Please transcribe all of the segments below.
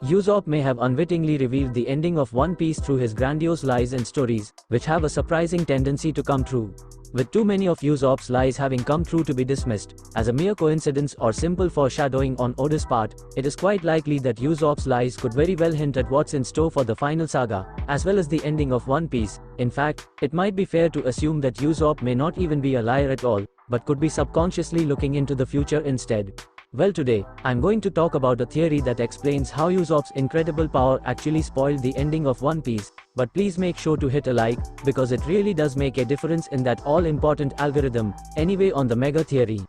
Usopp may have unwittingly revealed the ending of One Piece through his grandiose lies and stories, which have a surprising tendency to come true. With too many of Usopp's lies having come true to be dismissed as a mere coincidence or simple foreshadowing on Oda's part, it is quite likely that Usopp's lies could very well hint at what's in store for the final saga, as well as the ending of One Piece. In fact, it might be fair to assume that Usopp may not even be a liar at all, but could be subconsciously looking into the future instead. Well, today, I'm going to talk about a theory that explains how Usopp's incredible power actually spoiled the ending of One Piece, but please make sure to hit a like, because it really does make a difference in that all-important algorithm. Anyway, on the mega theory.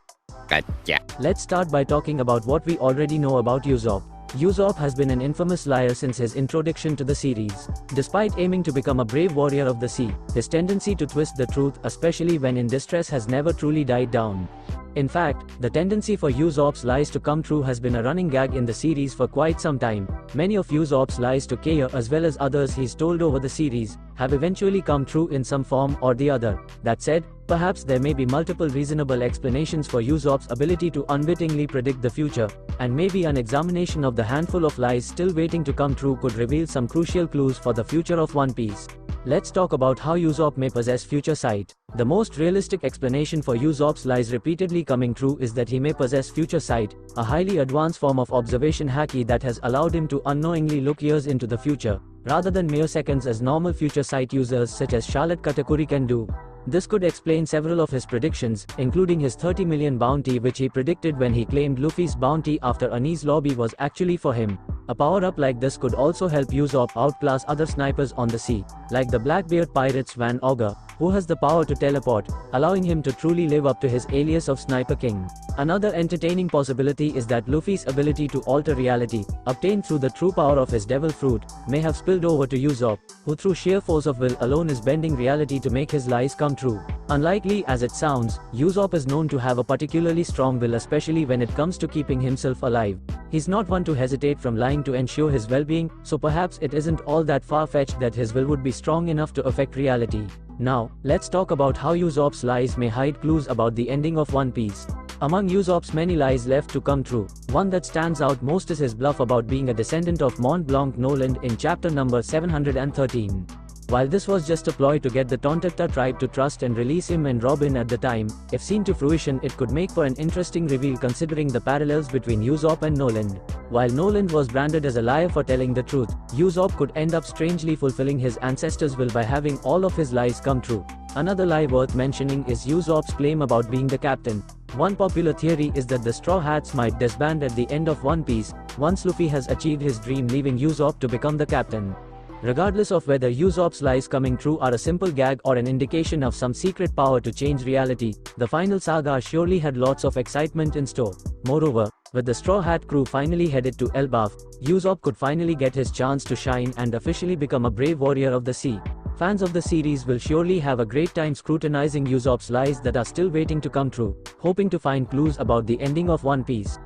Gotcha. Let's start by talking about what we already know about Usopp. Usopp has been an infamous liar since his introduction to the series. Despite aiming to become a brave warrior of the sea, his tendency to twist the truth, especially when in distress, has never truly died down. In fact, the tendency for Usopp's lies to come true has been a running gag in the series for quite some time. Many of Usopp's lies to Kaya, as well as others he's told over the series, have eventually come true in some form or the other. That said, perhaps there may be multiple reasonable explanations for Usopp's ability to unwittingly predict the future, and maybe an examination of the handful of lies still waiting to come true could reveal some crucial clues for the future of One Piece. Let's talk about how Usopp may possess future sight. The most realistic explanation for Usopp's lies repeatedly coming true is that he may possess future sight, a highly advanced form of observation haki that has allowed him to unknowingly look years into the future, rather than mere seconds as normal future sight users such as 𝙲𝚙𝚙𝚒𝚘𝚡 can do. This could explain several of his predictions, including his 30 million bounty, which he predicted when he claimed Luffy's bounty after Enies Lobby was actually for him. A power-up like this could also help Usopp outclass other snipers on the sea, like the Blackbeard pirates Van Augur, who has the power to teleport, allowing him to truly live up to his alias of Sniper King. Another entertaining possibility is that Luffy's ability to alter reality, obtained through the true power of his devil fruit, may have spilled over to Usopp, who through sheer force of will alone is bending reality to make his lies come true. Unlikely as it sounds, Usopp is known to have a particularly strong will, especially when it comes to keeping himself alive. He's not one to hesitate from lying to ensure his well-being, so perhaps it isn't all that far-fetched that his will would be strong enough to affect reality. Now, let's talk about how Usopp's lies may hide clues about the ending of One Piece. Among Usopp's many lies left to come true, one that stands out most is his bluff about being a descendant of Mont Blanc Noland in chapter number 713. While this was just a ploy to get the 𝚲𝚙𝚙𝚎 tribe to trust and release him and Robin at the time, if seen to fruition it could make for an interesting reveal considering the parallels between Usopp and Noland. While Noland was branded as a liar for telling the truth, Usopp could end up strangely fulfilling his ancestors' will by having all of his lies come true. Another lie worth mentioning is Usopp's claim about being the captain. One popular theory is that the Straw Hats might disband at the end of One Piece, once Luffy has achieved his dream, leaving Usopp to become the captain. Regardless of whether Usopp's lies coming true are a simple gag or an indication of some secret power to change reality, the final saga surely had lots of excitement in store. Moreover, with the Straw Hat crew finally headed to Elbaf, Usopp could finally get his chance to shine and officially become a brave warrior of the sea. Fans of the series will surely have a great time scrutinizing Usopp's lies that are still waiting to come true, hoping to find clues about the ending of One Piece.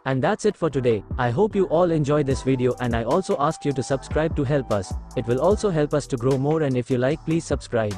And that's it for today. I hope you all enjoyed this video, and I also ask you to subscribe to help us. It will also help us to grow more, and if you like, please subscribe.